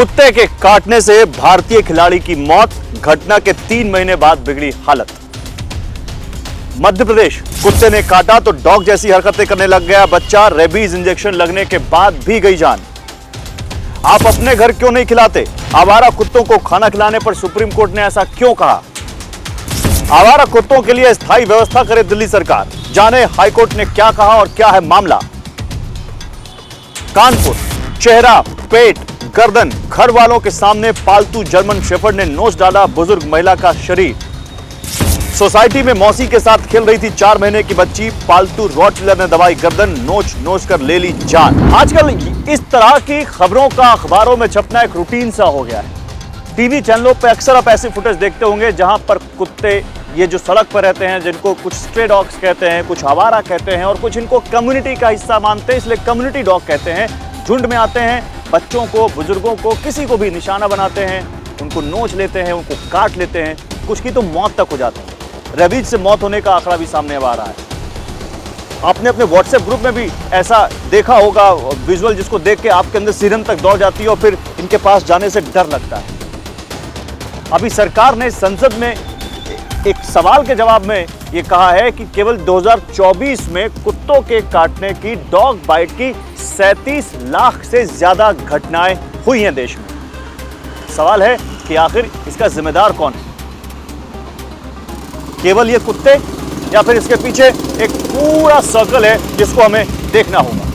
कुत्ते के काटने से भारतीय खिलाड़ी की मौत, घटना के 3 महीने बाद बिगड़ी हालत। मध्य प्रदेश, कुत्ते ने काटा तो डॉग जैसी हरकतें करने लग गया बच्चा, रेबीज इंजेक्शन लगने के बाद भी गई जान। आप अपने घर क्यों नहीं खिलाते? आवारा कुत्तों को खाना खिलाने पर सुप्रीम कोर्ट ने ऐसा क्यों कहा? आवारा कुत्तों के लिए स्थायी व्यवस्था करे दिल्ली सरकार, जाने हाईकोर्ट ने क्या कहा और क्या है मामला। कानपुर, चेहरा, पेट, गर्दन, घर वालों के सामने पालतू जर्मन शेफर्ड ने नोच डाला बुजुर्ग महिला का शरीर। सोसाइटी में मौसी के साथ खेल रही थी 4 महीने की बच्ची, पालतू रॉटविलर ने दबाई गर्दन, नोच नोच कर ले ली जान। आजकल इस तरह की खबरों का अखबारों में छपना एक रूटीन सा हो गया है। टीवी चैनलों पर अक्सर आप ऐसे फुटेज देखते होंगे जहां पर कुत्ते ये जो सड़क पर रहते हैं, जिनको कुछ स्ट्रे डॉग्स कहते हैं, कुछ आवारा कहते हैं और कुछ इनको कम्युनिटी का हिस्सा मानते हैं, इसलिए कम्युनिटी डॉग कहते हैं, झुंड में आते हैं, बच्चों को, बुजुर्गों को, किसी को भी निशाना बनाते हैं, उनको नोच लेते हैं, उनको काट लेते हैं, कुछ की तो मौत तक हो जाती है। रेबीज से मौत होने का आंकड़ा भी सामने आ रहा है। आपने अपने व्हाट्सएप ग्रुप में भी ऐसा देखा होगा विजुअल, जिसको देख के आपके अंदर सिरन तक दौड़ जाती है और फिर इनके पास जाने से डर लगता है। अभी सरकार ने संसद में एक सवाल के जवाब में यह कहा है कि केवल 2024 में कुत्तों के काटने की, डॉग बाइट की 37 लाख से ज्यादा घटनाएं हुई हैं देश में। सवाल है कि आखिर इसका जिम्मेदार कौन है? केवल ये कुत्ते या फिर इसके पीछे एक पूरा सर्कल है जिसको हमें देखना होगा।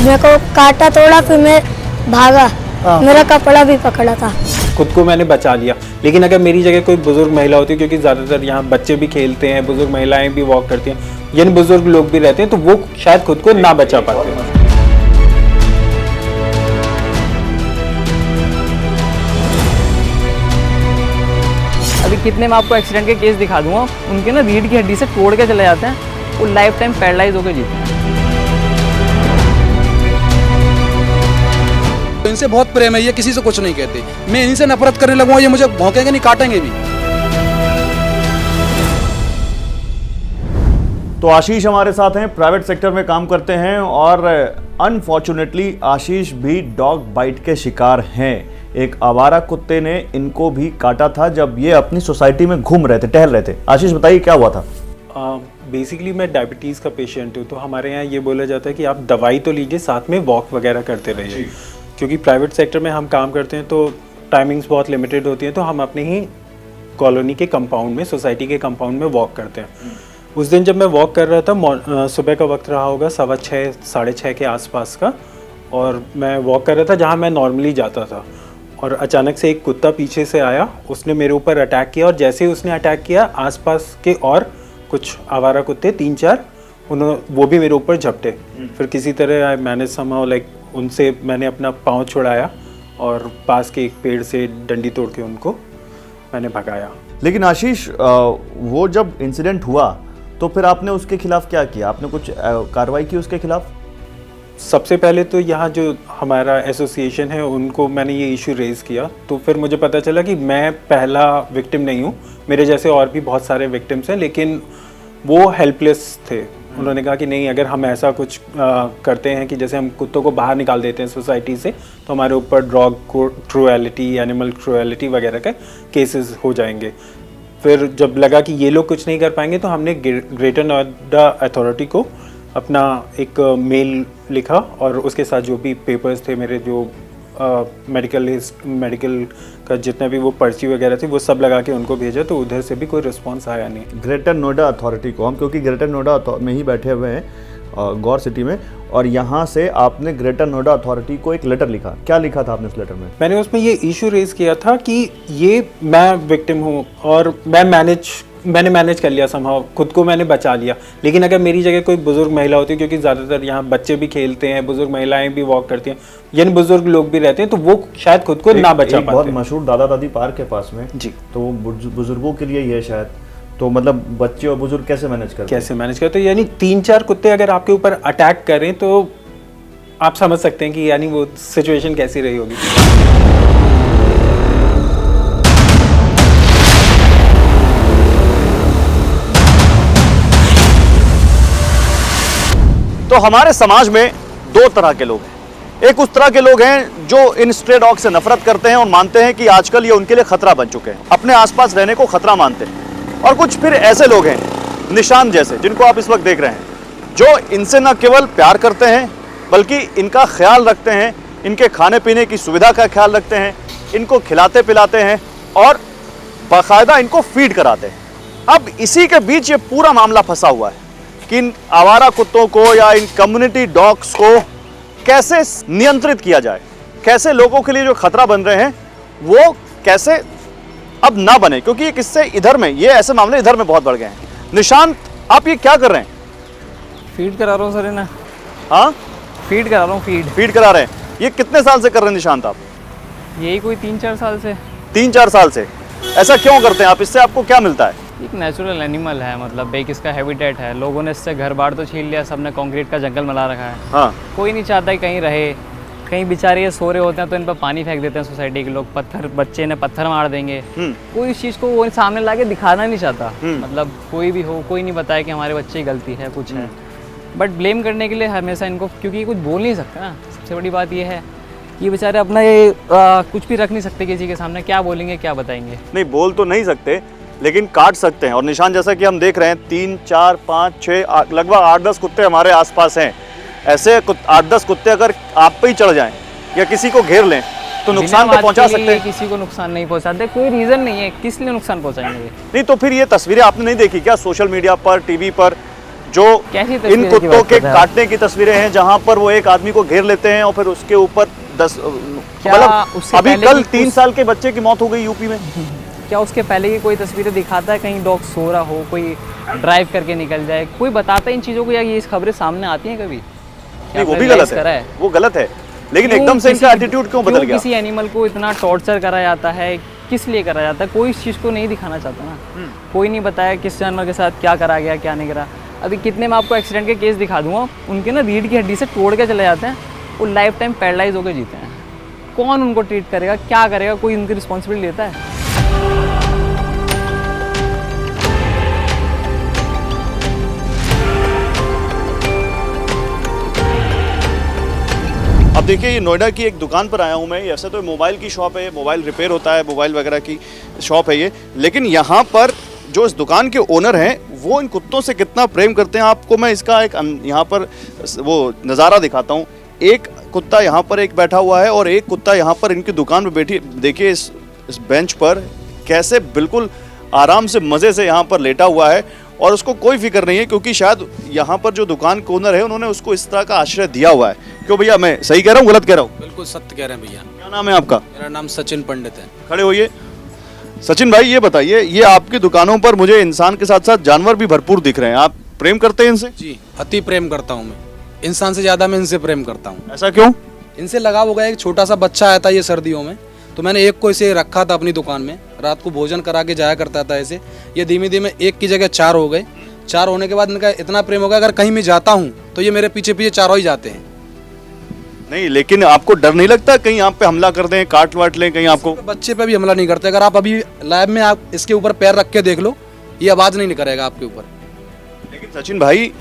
मेरे को काटा तोड़ा, फिर मैं भागा। मेरा कपड़ा भी पकड़ा था। खुद को मैंने बचा लिया, लेकिन अगर मेरी जगह कोई बुजुर्ग महिला होती, क्योंकि ज़्यादातर यहाँ बच्चे भी खेलते हैं, बुजुर्ग महिलाएं भी वॉक करती हैं, यानी बुजुर्ग लोग भी रहते हैं, तो वो शायद खुद को ना बचा पाते हैं। अभी कितने मैं आपको एक्सीडेंट के केस दिखा दूंगा, उनके ना रीढ़ की हड्डी से तोड़ के चले जाते हैं, वो लाइफ टाइम पैरालाइज होकर जीते हैं। इनसे बहुत प्रेम है, ये किसी से कुछ नहीं कहते। मैं इनसे नफरत करने लगूंगा, ये मुझे भौंकेंगे नहीं, काटेंगे भी। तो आशीष हमारे साथ हैं, प्राइवेट सेक्टर में काम करते हैं और अनफॉर्चुनेटली आशीष भी डॉग बाइट के शिकार हैं। एक आवारा कुत्ते ने इनको भी काटा था जब ये अपनी सोसाइटी में घूम रहे थे, टहल रहे थे। आशीष बताइए क्या हुआ था? बेसिकली मैं डायबिटीज़ का पेशेंट हूँ, तो हमारे यहाँ ये बोला जाता है कि आप दवाई तो लीजिए, साथ में वॉक वगैरह करते रहिए। क्योंकि प्राइवेट सेक्टर में हम काम करते हैं तो टाइमिंग्स बहुत लिमिटेड होती हैं, तो हम अपने ही कॉलोनी के कंपाउंड में, सोसाइटी के कंपाउंड में वॉक करते हैं। उस दिन जब मैं वॉक कर रहा था, सुबह का वक्त रहा होगा 6:15 साढ़े 6 के आसपास का, और मैं वॉक कर रहा था जहाँ मैं नॉर्मली जाता था, और अचानक से एक कुत्ता पीछे से आया, उसने मेरे ऊपर अटैक किया, और जैसे ही उसने अटैक किया, आसपास के और कुछ आवारा कुत्ते 3-4 वो भी मेरे ऊपर झपटे। फिर किसी तरह आई मैनेज समहाउ, लाइक उनसे मैंने अपना पाँव छुड़ाया और पास के एक पेड़ से डंडी तोड़ के उनको मैंने भगाया। लेकिन आशीष, वो जब इंसिडेंट हुआ तो फिर आपने उसके खिलाफ क्या किया? आपने कुछ कार्रवाई की उसके खिलाफ? सबसे पहले तो यहाँ जो हमारा एसोसिएशन है उनको मैंने ये इशू रेज़ किया, तो फिर मुझे पता चला कि मैं पहला विक्टिम नहीं हूँ, मेरे जैसे और भी बहुत सारे विक्टिम्स हैं, लेकिन वो हेल्पलेस थे। उन्होंने कहा कि नहीं, अगर हम ऐसा कुछ करते हैं कि जैसे हम कुत्तों को बाहर निकाल देते हैं सोसाइटी से, तो हमारे ऊपर डॉग क्रूएलिटी, एनिमल क्रूएलिटी वगैरह के केसेस हो जाएंगे। फिर जब लगा कि ये लोग कुछ नहीं कर पाएंगे, तो हमने ग्रेटर नोएडा अथॉरिटी को अपना एक मेल लिखा, और उसके साथ जो भी पेपर्स थे मेरे, जो मेडिकल का जितना भी वो पर्ची वगैरह थी, वो सब लगा के उनको भेजा, तो उधर से भी कोई रिस्पांस आया नहीं। ग्रेटर नोएडा अथॉरिटी को, हम क्योंकि ग्रेटर नोएडा में ही बैठे हुए हैं गौर सिटी में, और यहाँ से आपने ग्रेटर नोएडा अथॉरिटी को एक लेटर लिखा। क्या लिखा था आपने उस लेटर में? मैंने उसमें ये इशू रेज किया था कि ये मैं विक्टिम हूँ और मैंने मैनेज कर लिया, समहाउ खुद को मैंने बचा लिया, लेकिन अगर मेरी जगह कोई बुजुर्ग महिला होती, क्योंकि ज़्यादातर यहाँ बच्चे भी खेलते हैं, बुजुर्ग महिलाएं भी वॉक करती हैं, यानी बुजुर्ग लोग भी रहते हैं, तो वो शायद खुद को ना बचा पाते। बहुत मशहूर दादा दादी पार्क के पास में जी, तो बुजुर्गों के लिए ये शायद, तो मतलब बच्चे और बुजुर्ग कैसे मैनेज करते हैं? कैसे मैनेज करते हैं, यानी 3-4 कुत्ते अगर आपके ऊपर अटैक करें तो आप समझ सकते हैं कि यानी वो सिचुएशन कैसी रही होगी। तो हमारे समाज में दो तरह के लोग हैं। एक उस तरह के लोग हैं जो इन स्ट्रे डॉग से नफरत करते हैं और मानते हैं कि आजकल ये उनके लिए खतरा बन चुके हैं, अपने आसपास रहने को खतरा मानते हैं। और कुछ फिर ऐसे लोग हैं, निशान जैसे, जिनको आप इस वक्त देख रहे हैं, जो इनसे न केवल प्यार करते हैं बल्कि इनका ख्याल रखते हैं, इनके खाने पीने की सुविधा का ख्याल रखते हैं, इनको खिलाते पिलाते हैं और बाकायदा इनको फीड कराते हैं। अब इसी के बीच ये पूरा मामला फंसा हुआ है कि इन आवारा कुत्तों को या इन कम्युनिटी डॉग्स को कैसे नियंत्रित किया जाए, कैसे लोगों के लिए जो खतरा बन रहे हैं वो कैसे अब ना बने, क्योंकि ये किस्से इधर में, ये ऐसे मामले इधर में बहुत बढ़ गए हैं। निशांत, आप ये क्या कर रहे हैं? फीड करा रहा हूँ सर इन्हें। हाँ, फीड करा रहा हूँ, फीड करा रहे हैं। ये कितने साल से कर रहे हैं निशांत आप? यही कोई 3-4 साल से। 3-4 साल से। ऐसा क्यों करते हैं आप? इससे आपको क्या मिलता है? एक नेचुरल एनिमल है, मतलब एक इसका हैबिटेट है। लोगों ने इससे घर बार तो छीन लिया, सबने कंक्रीट का जंगल बना रखा है। हाँ, कोई नहीं चाहता कि कहीं रहे। कहीं बेचारे ये सो रहे होते हैं तो इन पर पानी फेंक देते हैं सोसाइटी के लोग, पत्थर, बच्चे ने पत्थर मार देंगे। कोई इस चीज़ को वो सामने ला के दिखाना नहीं चाहता। मतलब कोई भी हो, कोई नहीं बताया कि हमारे बच्चे की गलती है, कुछ है। बट ब्लेम करने के लिए हमेशा इनको, क्योंकि ये कुछ बोल नहीं सकते ना। सबसे बड़ी बात ये है, ये बेचारे अपना ये कुछ भी रख नहीं सकते किसी के सामने। क्या बोलेंगे, क्या बताएंगे? नहीं बोल तो नहीं सकते, लेकिन काट सकते हैं। और निशान, जैसा कि हम देख रहे हैं, 3, 4, 5, 6, लगभग 8-10 कुत्ते हमारे आसपास हैं। ऐसे 8-10 कुत्ते अगर आप पे ही चढ़ जाएं या किसी को घेर लें तो नुकसान तो पहुंचा सकते हैं। किसी को नुकसान नहीं पहुंचाते, कोई रीजन नहीं है किस लिए नुकसान पहुंचाएंगे। नहीं तो फिर ये तस्वीरें आपने नहीं देखी क्या सोशल मीडिया पर, टीवी पर, जो इन कुत्तों के काटने की तस्वीरें हैं, जहां पर वो एक आदमी को घेर लेते हैं और फिर उसके ऊपर 10, मतलब अभी कल 3 साल के बच्चे की मौत हो गई यूपी में। क्या उसके पहले की कोई तस्वीरें दिखाता है कहीं डॉग सो रहा हो, कोई ड्राइव करके निकल जाए? कोई बताता है इन चीज़ों को, या ये खबरें सामने आती हैं कभी? नहीं, वो भी गलत है, वो गलत है। लेकिन एकदम से इनका एटीट्यूड क्यों बदल गया? किसी एनिमल को इतना टॉर्चर करा जाता है, किस लिए करा जाता है? कोई इस चीज़ को नहीं दिखाना चाहता ना। कोई नहीं बताया किस जानवर के साथ क्या करा गया, क्या नहीं करा। अभी कितने मैं आपको एक्सीडेंट के केस दिखा दूंगा, उनके ना रीढ़ की हड्डी से तोड़ के चले जाते हैं, वो लाइफ टाइम पैरालाइज होकर जीते हैं। कौन उनको ट्रीट करेगा, क्या करेगा? कोई उनकी रिस्पॉन्सिबिलिटी लेता है? अब देखिए, ये नोएडा की एक दुकान पर आया हूँ मैं। ऐसे तो मोबाइल की शॉप है, मोबाइल रिपेयर होता है, मोबाइल वगैरह की शॉप है ये, लेकिन यहाँ पर जो इस दुकान के ओनर हैं वो इन कुत्तों से कितना प्रेम करते हैं, आपको मैं इसका एक यहाँ पर वो नज़ारा दिखाता हूँ। एक कुत्ता यहाँ पर एक बैठा हुआ है और एक कुत्ता यहाँ पर इनकी दुकान में बैठी, देखिए इस बेंच पर कैसे बिल्कुल आराम से मज़े से यहाँ पर लेटा हुआ है और उसको कोई फिक्र नहीं है, क्योंकि शायद यहाँ पर जो दुकान के ओनर है उन्होंने उसको इस तरह का आश्रय दिया हुआ है। क्यों भैया, मैं सही कह रहा हूँ, गलत कह रहा हूँ? बिल्कुल सत्य कह रहे हैं भैया। क्या नाम है आपका? मेरा नाम सचिन पंडित है। खड़े होइए। सचिन भाई, ये बताइए, ये आपकी दुकानों पर मुझे इंसान के साथ साथ जानवर भी भरपूर दिख रहे हैं, आप प्रेम करते हैं इनसे? जी, अति प्रेम करता हूँ मैं। इंसान से ज़्यादा मैं इनसे प्रेम करता हूँ। ऐसा क्यों? इनसे लगाव हो गया। एक छोटा सा बच्चा आया था ये सर्दियों में, तो मैंने एक को इसे रखा था अपनी दुकान में, रात को भोजन करा के जाया करता था ऐसे। ये धीमे धीमे 1 की जगह 4 हो गए। 4 होने के बाद इनका इतना प्रेम हो गया, अगर कहीं मैं जाता हूँ तो ये मेरे पीछे पीछे चारों ही जाते हैं। नहीं, लेकिन आपको डर नहीं लगता कहीं आप पे हमला कर दें, काट वाट लें कहीं आपको? बच्चे पे भी हमला नहीं करते। अगर आप अभी लैब में आप इसके ऊपर पैर रख के देख लो, ये आवाज़ नहीं करेगा आपके ऊपर। लेकिन सचिन भाई,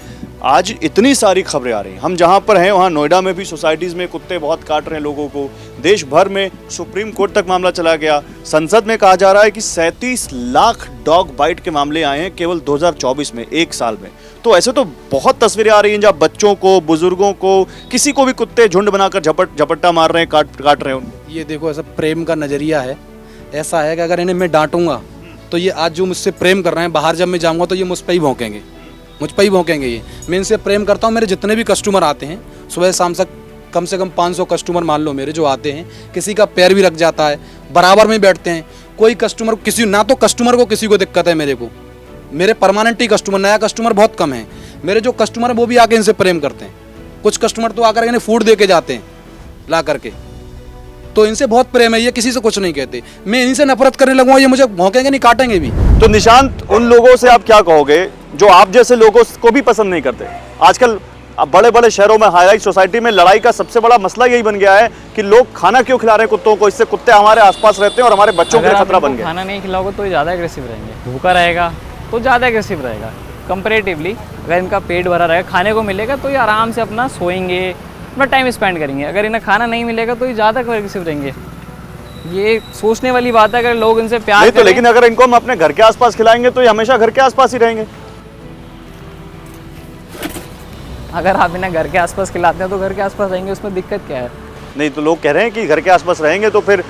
आज इतनी सारी खबरें आ रही हैं, हम जहां पर हैं वहां नोएडा में भी सोसाइटीज़ में कुत्ते बहुत काट रहे हैं लोगों को। देश भर में सुप्रीम कोर्ट तक मामला चला गया। संसद में कहा जा रहा है कि 37 लाख डॉग बाइट के मामले आए हैं केवल 2024 में, 1 साल में। तो ऐसे तो बहुत तस्वीरें आ रही हैं जहाँ बच्चों को, बुजुर्गों को, किसी को भी कुत्ते झुंड बनाकर झपट्टा मार रहे हैं, काट रहे हैं उनको। ये देखो, ऐसा प्रेम का नज़रिया है। ऐसा है कि अगर इन्हें मैं डांटूंगा तो ये आज जो मुझसे प्रेम कर रहे हैं, बाहर जब मैं जाऊँगा तो ये मुझ पर ही भौंकेंगे, मुझ पर ही भौंकेंगे। ये मैं इनसे प्रेम करता हूँ। मेरे जितने भी कस्टमर आते हैं, सुबह शाम कम से कम 500 कस्टमर मान लो मेरे जो आते हैं, किसी का पैर भी रख जाता है, बराबर में बैठते हैं। कोई कस्टमर किसी ना तो कस्टमर को किसी को दिक्कत है मेरे परमानेंट ही कस्टमर, नया कस्टमर बहुत कम है। मेरे जो कस्टमर है वो भी आके इनसे प्रेम करते हैं। कुछ कस्टमर तो आकर इन्हें फूड दे के जाते हैं ला करके। तो इनसे बहुत प्रेम है, ये किसी से कुछ नहीं कहते। मैं इनसे नफरत करने लगूंगा, ये मुझे भौंकेंगे नहीं, काटेंगे भी। तो निशांत, उन लोगों से आप क्या कहोगे जो आप जैसे लोगों को भी पसंद नहीं करते? आजकल बड़े बड़े शहरों में, हाई राइज सोसाइटी में लड़ाई का सबसे बड़ा मसला यही बन गया है कि लोग खाना क्यों खिला रहे हैं कुत्तों को, इससे कुत्ते हमारे आसपास रहते हैं और हमारे बच्चों के लिए खतरा बन गया। खाना नहीं खिलाओगे तो ये ज़्यादा एग्रेसिव रहेंगे, भूखा रहेगा तो ज़्यादा एग्रेसिव रहेगा कंपेरेटिवली। अगर इनका पेट भरा रहेगा, खाने को मिलेगा तो ये आराम से अपना सोएंगे, अपना टाइम स्पेंड करेंगे। अगर इन्हें खाना नहीं मिलेगा तो ये ज़्यादा एग्रेसिव रहेंगे। ये सोचने वाली बात है, अगर लोग इनसे प्यार नहीं तो, लेकिन अगर इनको हम अपने घर के आसपास खिलाएंगे तो ये हमेशा घर के आसपास ही रहेंगे। अगर आप इन्हें घर के आसपास खिलाते हैं तो घर के आसपास रहेंगे, उसमें दिक्कत क्या है? नहीं तो लोग कह रहे हैं कि घर के आसपास रहेंगे तो फिर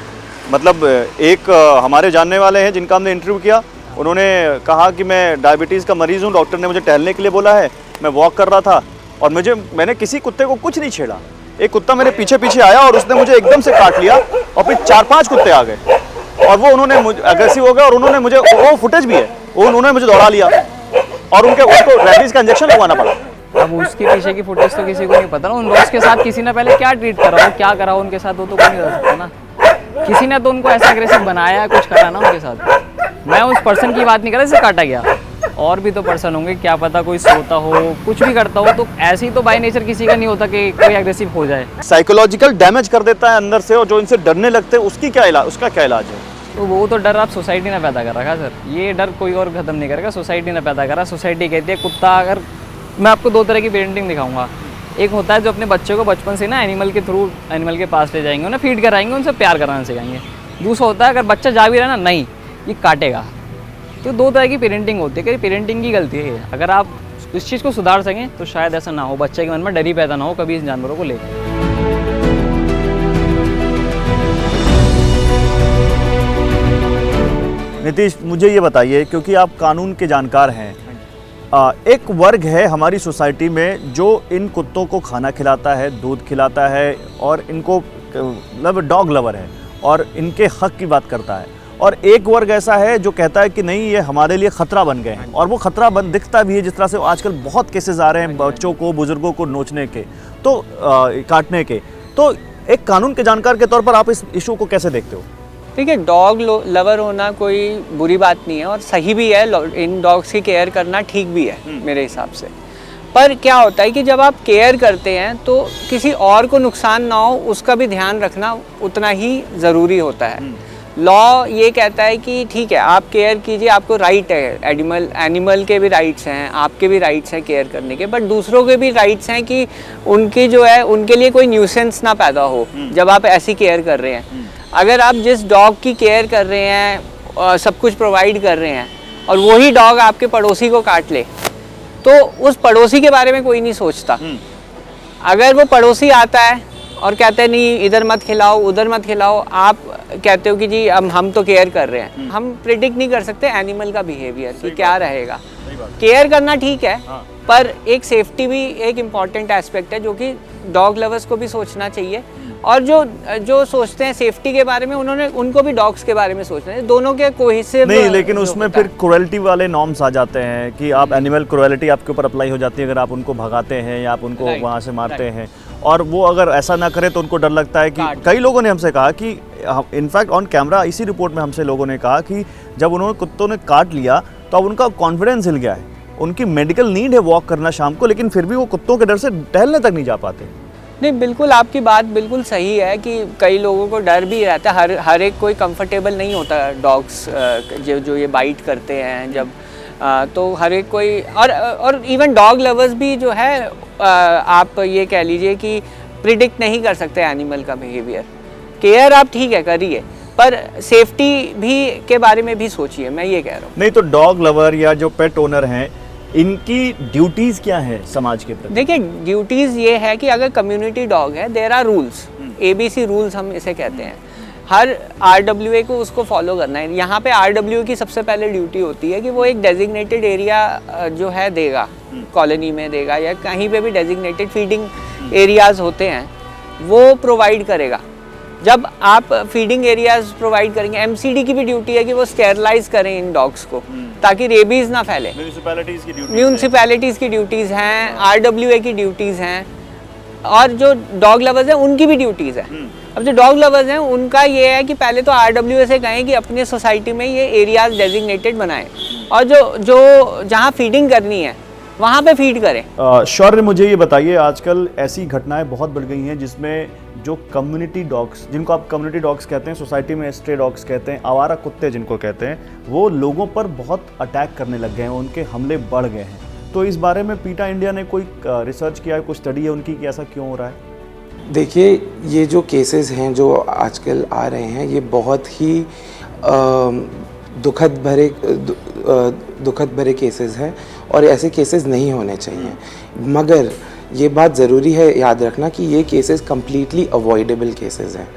मतलब एक हमारे जानने वाले हैं जिनका हमने इंटरव्यू किया, उन्होंने कहा कि मैं डायबिटीज़ का मरीज़ हूँ, डॉक्टर ने मुझे टहलने के लिए बोला है, मैं वॉक कर रहा था और मैंने किसी कुत्ते को कुछ नहीं छेड़ा। एक कुत्ता मेरे पीछे पीछे आया और उसने मुझे एकदम से काट लिया और फिर 4-5 कुत्ते आ गए और वो उन्होंने अग्रेसिव हो गए और उन्होंने मुझे, वो फुटेज भी है, उन्होंने मुझे दौड़ा लिया और उसको रैबीज़ का इंजेक्शन लगवाना पड़ा। अब उसके पीछे की फुटेज तो किसी को नहीं पता ना, उन डॉग्स के साथ किसी ने पहले क्या ट्रीट करा हो, क्या करा हो उनके साथ, वो तो कोई नहीं बता सकता ना। किसी ने तो उनको ऐसा एग्रेसिव बनाया है, कुछ करा ना उनके साथ। मैं उस पर्सन की बात नहीं कर रहा जिससे काटा गया, और भी तो पर्सन होंगे, क्या पता कोई सोता हो, कुछ भी करता हो, तो ऐसे ही तो बाय नेचर किसी का नहीं होता कि कोई एग्रेसिव हो जाए। साइकोलॉजिकल डैमेज कर देता है अंदर से, और जो इनसे डरने लगते हैं उसका क्या इलाज है? तो वो तो डर आप सोसाइटी ने पैदा कर रखा है सर, ये डर कोई और ख़त्म नहीं करेगा, सोसाइटी ने पैदा करा। सोसाइटी कहती है कुत्ता, अगर मैं आपको 2 तरह की पेरेंटिंग दिखाऊंगा। एक होता है जो अपने बच्चों को बचपन से ना एनिमल के थ्रू एनिमल के पास ले जाएंगे, उन्हें फीड कराएंगे, उनसे प्यार कराना सिखाएंगे। दूसरा होता है अगर बच्चा जा भी रहा है ना, नहीं ये काटेगा। तो 2 तरह की पेरेंटिंग होती है, कि पेरेंटिंग की गलती है। अगर आप इस चीज़ को सुधार सकें तो शायद ऐसा ना हो, बच्चे के मन में डर ही पैदा ना हो कभी इन जानवरों को लेकर। नीतीश, मुझे ये बताइए, क्योंकि आप कानून के जानकार हैं, एक वर्ग है हमारी सोसाइटी में जो इन कुत्तों को खाना खिलाता है, दूध खिलाता है और इनको मतलब डॉग लवर है और इनके हक की बात करता है, और एक वर्ग ऐसा है जो कहता है कि नहीं, ये हमारे लिए ख़तरा बन गए हैं, और वो ख़तरा बन दिखता भी है। जिस तरह से आजकल बहुत केसेस आ रहे हैं बच्चों को, बुज़ुर्गों को नोचने के, तो काटने के। तो एक कानून के जानकार के तौर पर आप इस इशू को कैसे देखते हो? देखिए, डॉग लवर होना कोई बुरी बात नहीं है और सही भी है, इन डॉग्स की केयर करना ठीक भी है मेरे हिसाब से। पर क्या होता है कि जब आप केयर करते हैं तो किसी और को नुकसान ना हो उसका भी ध्यान रखना उतना ही ज़रूरी होता है। लॉ ये कहता है कि ठीक है, आप केयर कीजिए, आपको राइट है, एनिमल के भी राइट्स हैं, आपके भी राइट्स हैं केयर करने के, बट दूसरों के भी राइट्स हैं कि उनकी जो है उनके लिए कोई न्यूसेंस ना पैदा हो जब आप ऐसी केयर कर रहे हैं। अगर आप जिस डॉग की केयर कर रहे हैं, सब कुछ प्रोवाइड कर रहे हैं, और वही डॉग आपके पड़ोसी को काट ले, तो उस पड़ोसी के बारे में कोई नहीं सोचता। अगर वो पड़ोसी आता है और कहते हैं नहीं इधर मत खिलाओ, उधर मत खिलाओ, आप कहते हो कि जी हम तो केयर कर रहे हैं। हम प्रिडिक्ट नहीं कर सकते एनिमल का बिहेवियर कि क्या रहेगा। केयर करना ठीक है, पर एक सेफ्टी भी एक इम्पॉर्टेंट एस्पेक्ट है जो कि डॉग लवर्स को भी सोचना चाहिए, और जो सोचते हैं सेफ्टी के बारे में उनको भी डॉग्स के बारे में सोचना है। दोनों के कोहेसिव नहीं, लेकिन उसमें फिर क्रुएल्टी वाले नॉर्म्स आ जाते हैं कि आप एनिमल क्रुएल्टी आपके ऊपर अप्लाई हो जाती है अगर आप उनको भगाते हैं या आप उनको वहाँ से मारते हैं, और वो अगर ऐसा ना करे तो उनको डर लगता है कि कई लोगों ने हमसे कहा कि इनफैक्ट ऑन कैमरा इसी रिपोर्ट में हमसे लोगों ने कहा कि जब उन्होंने कुत्तों ने काट लिया तो अब उनका कॉन्फिडेंस हिल गया है। उनकी मेडिकल नीड है वॉक करना शाम को, लेकिन फिर भी वो कुत्तों के डर से टहलने तक नहीं जा पाते। नहीं, बिल्कुल आपकी बात बिल्कुल सही है कि कई लोगों को डर भी रहता है, हर एक कोई कंफर्टेबल नहीं होता डॉग्स जो ये बाइट करते हैं जब, तो हर एक कोई, और इवन डॉग लवर्स भी जो है, आप ये कह लीजिए कि प्रिडिक्ट नहीं कर सकते एनिमल का बिहेवियर। केयर आप ठीक है करिए, पर सेफ्टी भी के बारे में भी सोचिए, मैं ये कह रहा हूँ। नहीं तो डॉग लवर या जो पेट ओनर हैं, इनकी ड्यूटीज क्या है समाज के प्रति? देखिए, ड्यूटीज़ ये है कि अगर कम्युनिटी डॉग है, there are rules, ABC rules हम इसे कहते हैं। हर RWA को उसको फॉलो करना है। यहाँ पे RWA की सबसे पहले ड्यूटी होती है कि वो एक डेजिग्नेटेड एरिया जो है देगा, कॉलोनी में देगा या कहीं पे भी डेजिग्नेटेड फीडिंग एरियाज़ होते हैं वो प्रोवाइड करेगा। जब आप फीडिंग एरियाज प्रोवाइड करेंगे, MCD की भी ड्यूटी है कि वो स्टेरलाइज करें इन डॉग्स को ताकि रेबीज़ ना फैले। म्यूनसिपैलिटीज़ की ड्यूटीज़ हैं, RWA की ड्यूटीज़ हैं, और जो डॉग लवर्स हैं उनकी भी ड्यूटीज़ है। अब जो डॉग लवर्स हैं उनका ये है कि पहले तो RWA से कहें कि अपने सोसाइटी में ये एरियाज डेजिग्नेटेड बनाएं और जो जहाँ फीडिंग करनी है वहाँ पे फीड करें। शौर्य, मुझे ये बताइए, आजकल ऐसी घटनाएं बहुत बढ़ गई हैं जिसमें जो कम्युनिटी डॉग्स, जिनको आप कम्युनिटी डॉग्स कहते हैं, सोसाइटी में स्ट्रे डॉग्स कहते हैं, आवारा कुत्ते जिनको कहते हैं, वो लोगों पर बहुत अटैक करने लग गए हैं, उनके हमले बढ़ गए हैं। तो इस बारे में पीटा इंडिया ने कोई रिसर्च किया है, कोई स्टडी है उनकी कि ऐसा क्यों हो रहा है? देखिए, ये जो केसेस हैं जो आजकल आ रहे हैं, ये बहुत ही दुखद भरे केसेस हैं और ऐसे केसेस नहीं होने चाहिए। मगर ये बात ज़रूरी है याद रखना कि ये केसेस कम्प्लीटली अवॉइडेबल केसेस हैं।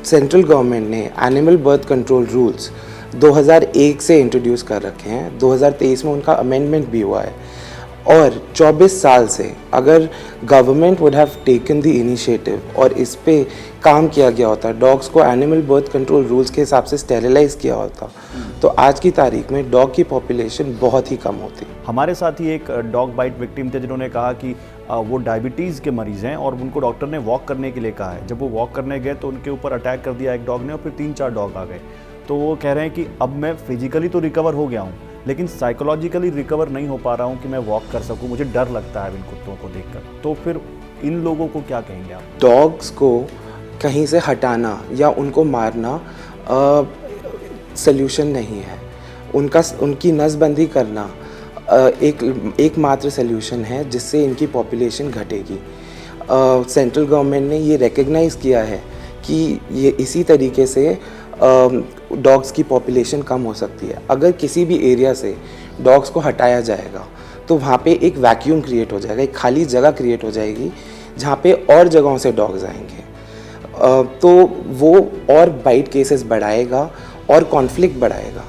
सेंट्रल गवर्नमेंट ने एनिमल बर्थ कंट्रोल रूल्स 2001 से इंट्रोड्यूस कर रखे हैं, 2023 में उनका अमेंडमेंट भी हुआ है और 24 साल से अगर government would have taken the initiative और इस पे काम किया गया होता, डॉग्स को एनिमल बर्थ कंट्रोल रूल्स के हिसाब से स्टेरिलाइज किया होता, तो आज की तारीख में डॉग की पॉपुलेशन बहुत ही कम होती। हमारे साथ ही एक डॉग बाइट विक्टिम थे जिन्होंने कहा कि वो डायबिटीज़ के मरीज़ हैं और उनको डॉक्टर ने वॉक करने के लिए कहा है। जब वो वॉक करने गए तो उनके ऊपर अटैक कर दिया एक डॉग ने और फिर 3-4 डॉग आ गए। तो वो कह रहे हैं कि अब मैं फिजिकली तो रिकवर हो गया हूँ लेकिन साइकोलॉजिकली रिकवर नहीं हो पा रहा हूँ कि मैं वॉक कर सकूँ, मुझे डर लगता है इन कुत्तों को देखकर। तो फिर इन लोगों को क्या कहेंगे आप? डॉग्स को कहीं से हटाना या उनको मारना सल्यूशन नहीं है। उनकी नसबंदी करना एकमात्र सल्यूशन है जिससे इनकी पॉपुलेशन घटेगी। सेंट्रल गवर्नमेंट ने ये रिकग्नाइज़ किया है कि ये इसी तरीके से डॉग्स की पॉपुलेशन कम हो सकती है। अगर किसी भी एरिया से डॉग्स को हटाया जाएगा तो वहाँ पे एक वैक्यूम क्रिएट हो जाएगा, एक खाली जगह क्रिएट हो जाएगी जहाँ पे और जगहों से डॉग्स आएंगे, तो वो और बाइट केसेस बढ़ाएगा और कॉन्फ्लिक्ट बढ़ाएगा।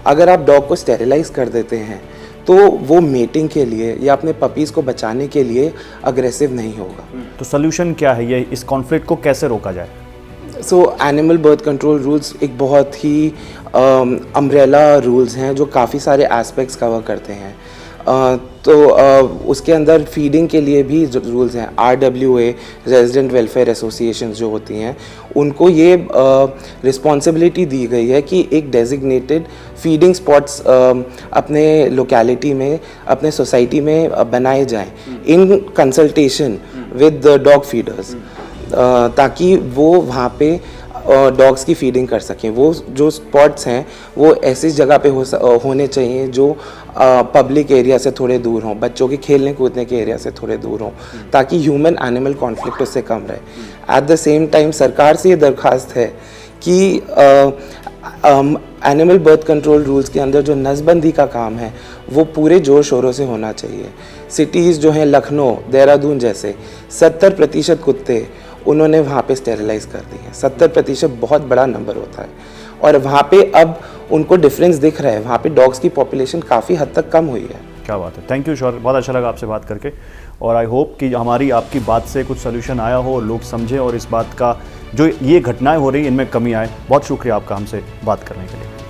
अगर आप डॉग को स्टेरिलाइज कर देते हैं तो वो मेटिंग के लिए या अपने पपीज़ को बचाने के लिए अग्रेसिव नहीं होगा। तो सल्यूशन क्या है, ये इस कॉन्फ्लिक्ट को कैसे रोका जाए? एनिमल बर्थ कंट्रोल रूल्स एक बहुत ही अम्ब्रेला रूल्स हैं जो काफ़ी सारे एस्पेक्ट्स कवर करते हैं। उसके अंदर फीडिंग के लिए भी रूल्स हैं। RWA रेजिडेंट वेलफेयर एसोसिएशन जो होती हैं उनको ये रिस्पॉन्सिबिलिटी दी गई है कि एक डेजिग्नेटेड फीडिंग स्पॉट्स अपने लोकेलिटी में, अपने सोसाइटी में बनाए जाएं in consultation with dog feeders, ताकि वो वहाँ पे डॉग्स की फीडिंग कर सकें। वो जो स्पॉट्स हैं वो ऐसी जगह पे होने चाहिए जो पब्लिक एरिया से थोड़े दूर हों, बच्चों के खेलने कूदने के एरिया से थोड़े दूर हों, ताकि ह्यूमन एनिमल कॉन्फ्लिक्ट उससे कम रहे। एट द सेम टाइम सरकार से ये दरख्वास्त है कि एनिमल बर्थ कंट्रोल रूल्स के अंदर जो नसबंदी का काम है वो पूरे जोर शोरों से होना चाहिए। सिटीज़ जो हैं लखनऊ, देहरादून जैसे 70% कुत्ते उन्होंने वहाँ पे स्टेरिलाइज कर दी हैं। 70% बहुत बड़ा नंबर होता है और वहाँ पे अब उनको डिफरेंस दिख रहा है, वहाँ पे डॉग्स की पॉपुलेशन काफ़ी हद तक कम हुई है। क्या बात है, थैंक यू शौर्य, बहुत अच्छा लगा आपसे बात करके और आई होप कि हमारी आपकी बात से कुछ सोल्यूशन आया हो, लोग समझें और इस बात का जो ये घटनाएं हो रही हैं इनमें कमी आए। बहुत शुक्रिया आपका हमसे बात करने के लिए।